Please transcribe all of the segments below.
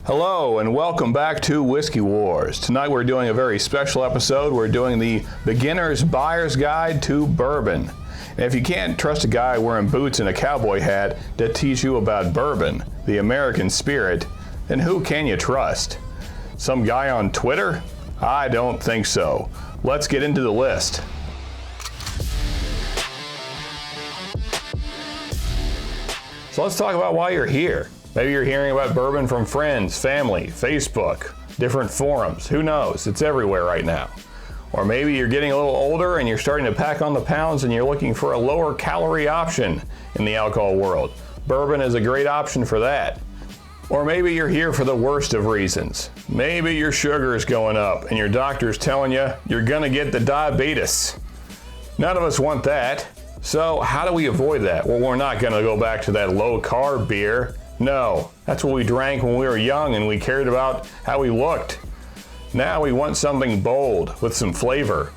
Hello and welcome back to Whiskey Wars. Tonight we're doing a very special episode. We're doing the Beginner's Buyer's Guide to Bourbon. And if you can't trust a guy wearing boots and a cowboy hat to teach you about bourbon, the American spirit, then who can you trust? Some guy on Twitter? I don't think so. Let's get into the list. So let's talk about why you're here. Maybe you're hearing about bourbon from friends, family, Facebook, different forums. Who knows? It's everywhere right now. Or maybe you're getting a little older and you're starting to pack on the pounds and you're looking for a lower calorie option in the alcohol world. Bourbon is a great option for that. Or maybe you're here for the worst of reasons. Maybe your sugar is going up and your doctor's telling you you're gonna get the diabetes. None of us want that. So how do we avoid that? Well, we're not gonna go back to that low carb beer. No, that's what we drank when we were young and we cared about how we looked. Now we want something bold with some flavor,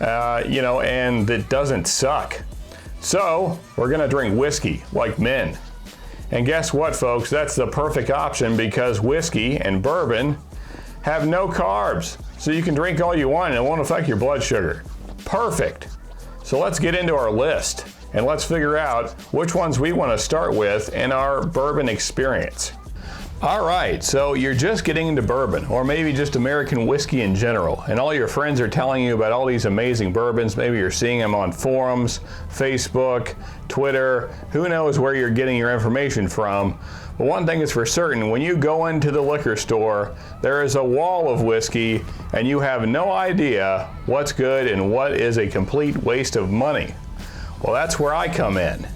and that doesn't suck. So we're gonna drink whiskey like men. And guess what, folks? That's the perfect option because whiskey and bourbon have no carbs. So you can drink all you want and it won't affect your blood sugar. Perfect. So let's get into our list. And let's figure out which ones we want to start with in our bourbon experience. All right, so you're just getting into bourbon, or maybe just American whiskey in general, and all your friends are telling you about all these amazing bourbons. Maybe you're seeing them on forums, Facebook, Twitter, who knows where you're getting your information from. But one thing is for certain, when you go into the liquor store, there is a wall of whiskey, and you have no idea what's good and what is a complete waste of money. Well, that's where I come in.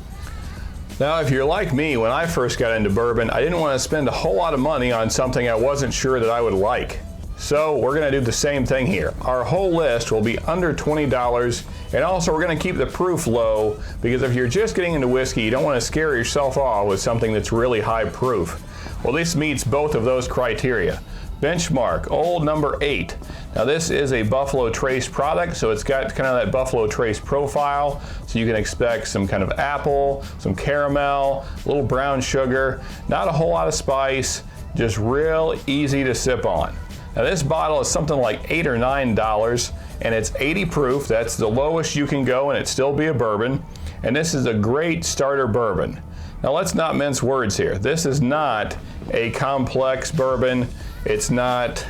Now, if you're like me, when I first got into bourbon, I didn't want to spend a whole lot of money on something I wasn't sure that I would like. So we're going to do the same thing here. Our whole list will be under $20, and also we're going to keep the proof low, because if you're just getting into whiskey, you don't want to scare yourself off with something that's really high proof. Well, this meets both of those criteria. Benchmark, Old No. 8. Now this is a Buffalo Trace product, so it's got kind of that Buffalo Trace profile, so you can expect some kind of apple, some caramel, a little brown sugar, not a whole lot of spice, just real easy to sip on. Now this bottle is something like $8 or $9, and it's 80 proof. That's the lowest you can go and it'd still be a bourbon, and this is a great starter bourbon. Now let's not mince words here. This is not a complex bourbon. It's not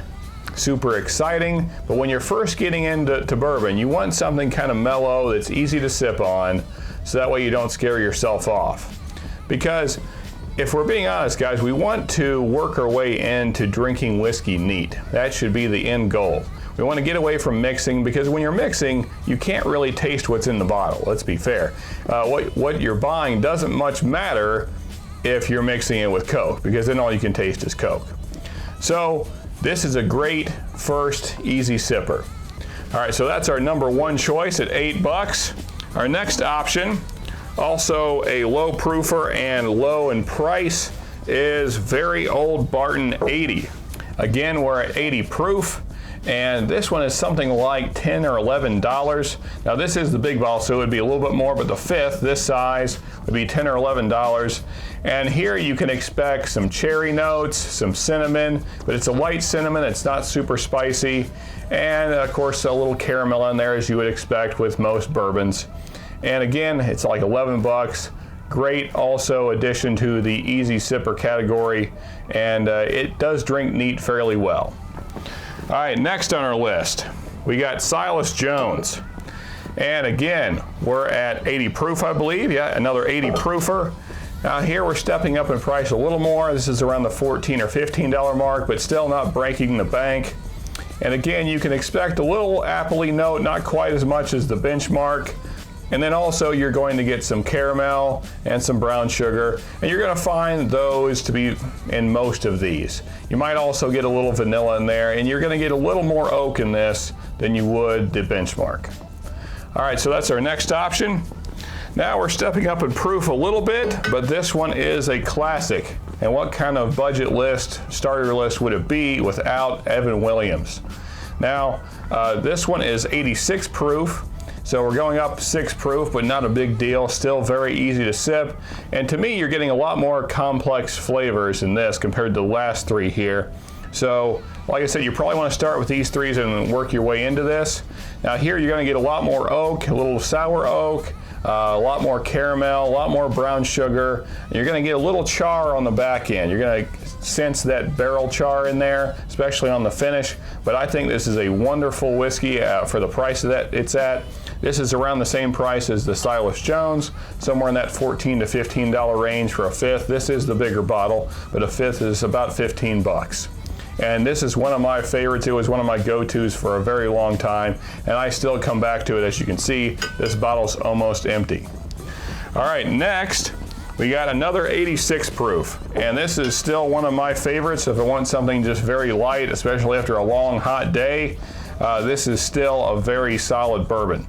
super exciting, but when you're first getting into bourbon, you want something kind of mellow that's easy to sip on, so that way you don't scare yourself off. Because if we're being honest, guys, we want to work our way into drinking whiskey neat. That should be the end goal. We want to get away from mixing, because when you're mixing, you can't really taste what's in the bottle. Let's be fair. What you're buying doesn't much matter if you're mixing it with Coke, because then all you can taste is Coke. So this is a great first easy sipper. All right, so that's our number one choice at $8. Our next option, also a low proofer and low in price, is Very Old Barton 80. Again, we're at 80 proof, and this one is something like $10 or $11. Now this is the big bottle, so it would be a little bit more, but the fifth, this size, would be $10 or $11. And here you can expect some cherry notes, some cinnamon, but it's a light cinnamon, it's not super spicy, and of course a little caramel in there, as you would expect with most bourbons. And again, it's like $11. Great also addition to the easy sipper category, and it does drink neat fairly well. All right, next on our list, we got Silas Jones. And again, we're at 80 proof, I believe. Yeah, another 80 proofer. Now here we're stepping up in price a little more. This is around the $14 or $15 mark, but still not breaking the bank. And again, you can expect a little appley note, not quite as much as the benchmark. And then also you're going to get some caramel and some brown sugar, and you're going to find those to be in most of these. You might also get a little vanilla in there, and you're going to get a little more oak in this than you would the benchmark. All right, so that's our next option. Now we're stepping up in proof a little bit, but this one is a classic. And what kind of budget list, starter list would it be without Evan Williams? Now, this one is 86 proof. So we're going up 6 proof, but not a big deal. Still very easy to sip. And to me, you're getting a lot more complex flavors in this compared to the last 3 here. So, like I said, you probably want to start with these 3s and work your way into this. Now here you're going to get a lot more oak, a little sour oak, a lot more caramel, a lot more brown sugar. You're going to get a little char on the back end. You're going to sense that barrel char in there, especially on the finish. But I think this is a wonderful whiskey for the price that it's at. This is around the same price as the Silas Jones, somewhere in that $14 to $15 range for a 5th. This is the bigger bottle, but a 5th is about 15 bucks. And this is one of my favorites. It was one of my go-tos for a very long time, and I still come back to it. As you can see, this bottle's almost empty. All right, next, we got another 86 proof, and this is still one of my favorites if I want something just very light, especially after a long, hot day. This is still a very solid bourbon.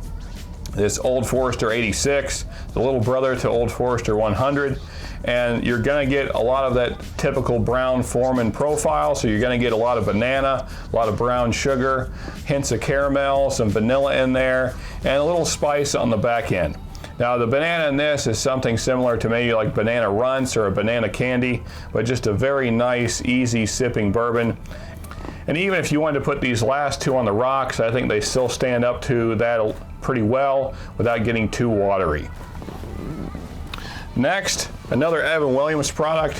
This Old Forester 86, the little brother to Old Forester 100. And you're going to get a lot of that typical brown Foreman profile. So you're going to get a lot of banana, a lot of brown sugar, hints of caramel, some vanilla in there, and a little spice on the back end. Now the banana in this is something similar to maybe like banana runts or a banana candy, but just a very nice, easy sipping bourbon. And even if you wanted to put these last 2 on the rocks, I think they still stand up to that pretty well without getting too watery. Next, another Evan Williams product,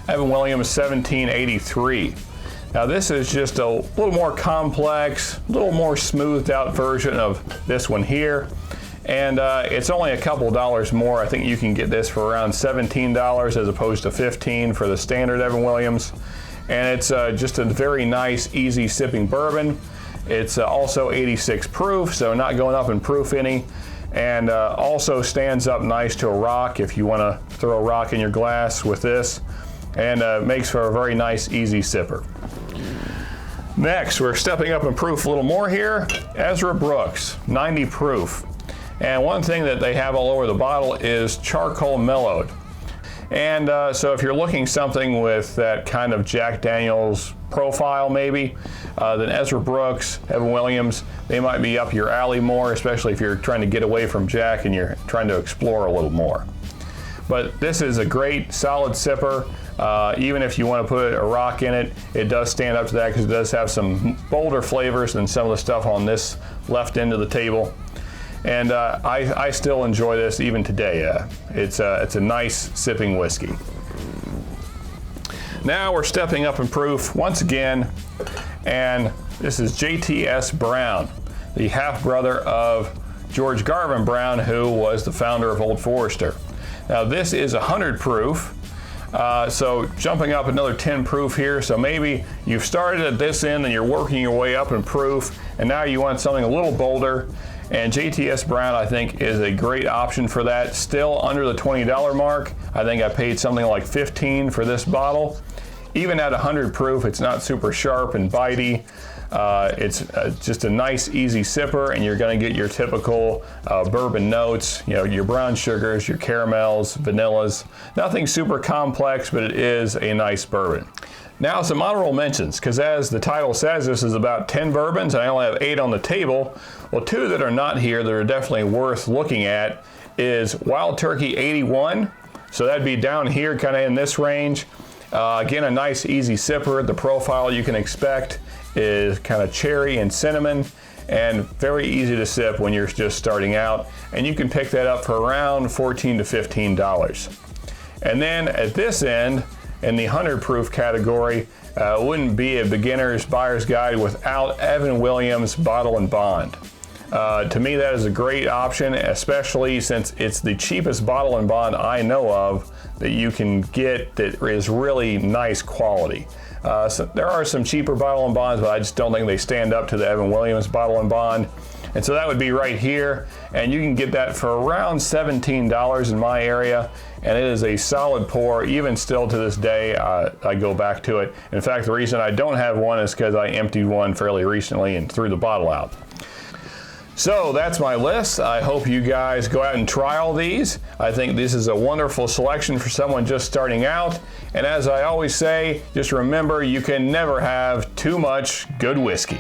Evan Williams 1783. Now this is just a little more complex, a little more smoothed out version of this one here. And it's only a couple dollars more. I think you can get this for around $17 as opposed to $15 for the standard Evan Williams. And it's just a very nice, easy sipping bourbon. It's also 86 proof, so not going up in proof any. And also stands up nice to a rock if you want to throw a rock in your glass with this, and makes for a very nice, easy sipper. Next, we're stepping up in proof a little more here. Ezra Brooks, 90 proof. And one thing that they have all over the bottle is charcoal mellowed. And so if you're looking something with that kind of Jack Daniel's profile maybe, then Ezra Brooks, Evan Williams, they might be up your alley more, especially if you're trying to get away from Jack and you're trying to explore a little more. But this is a great solid sipper. Even if you want to put a rock in it, it does stand up to that because it does have some bolder flavors than some of the stuff on this left end of the table. And I still enjoy this even today. It's a nice sipping whiskey. Now we're stepping up in proof once again, and this is JTS Brown, the half-brother of George Garvin Brown, who was the founder of Old Forester. Now this is 100 proof, so jumping up another 10 proof here. So maybe you've started at this end and you're working your way up in proof, and now you want something a little bolder. And JTS Brown, I think, is a great option for that. Still under the $20 mark. I think I paid something like $15 for this bottle. Even at 100 proof, it's not super sharp and bitey. It's just a nice, easy sipper, and you're going to get your typical bourbon notes. You know, your brown sugars, your caramels, vanillas. Nothing super complex, but it is a nice bourbon. Now some honorable mentions, because as the title says, this is about 10 bourbons, and I only have 8 on the table. Well, 2 that are not here that are definitely worth looking at is Wild Turkey 81. So that'd be down here, kind of in this range. Again, a nice, easy sipper. The profile you can expect is kind of cherry and cinnamon, and very easy to sip when you're just starting out. And you can pick that up for around $14 to $15. And then at this end, in the 100 proof category, wouldn't be a beginner's buyer's guide without Evan Williams Bottle and Bond. To me, that is a great option, especially since it's the cheapest bottle and bond I know of that you can get that is really nice quality. So there are some cheaper bottle and bonds, but I just don't think they stand up to the Evan Williams Bottle and Bond. And so that would be right here, and you can get that for around $17 in my area, and it is a solid pour. Even still to this day, I go back to it. In fact, the reason I don't have one is because I emptied one fairly recently and threw the bottle out. So that's my list. I hope you guys go out and try all these. I think this is a wonderful selection for someone just starting out. And as I always say, just remember, you can never have too much good whiskey.